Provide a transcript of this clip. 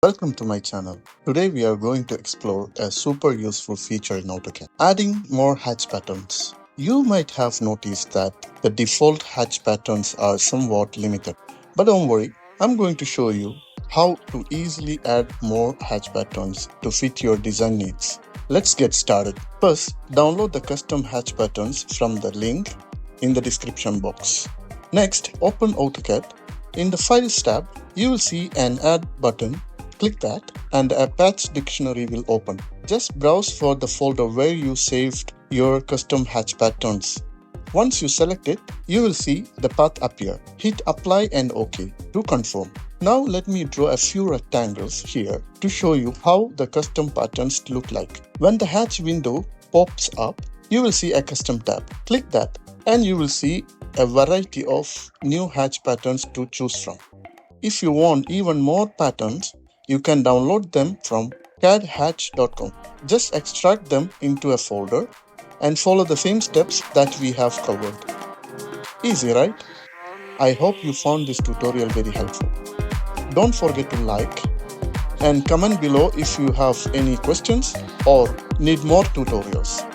Welcome to my channel. Today we are going to explore a super useful feature in AutoCAD, adding more hatch patterns. You might have noticed that the default hatch patterns are somewhat limited, but don't worry, I'm going to show you how to easily add more hatch patterns to fit your design needs. Let's get started. First, download the custom hatch patterns from the link in the description box. Next, open AutoCAD. In the Files tab, you will see an Add button. Click that and a patch dictionary will open. Just browse for the folder where you saved your custom hatch patterns. Once you select it, you will see the path appear. Hit apply and OK to confirm. Now let me draw a few rectangles here to show you how the custom patterns look like. When the hatch window pops up, you will see a custom tab. Click that and you will see a variety of new hatch patterns to choose from. If you want even more patterns, you can download them from cadhatch.com. Just extract them into a folder and follow the same steps that we have covered. Easy, right? I hope you found this tutorial very helpful. Don't forget to like and comment below if you have any questions or need more tutorials.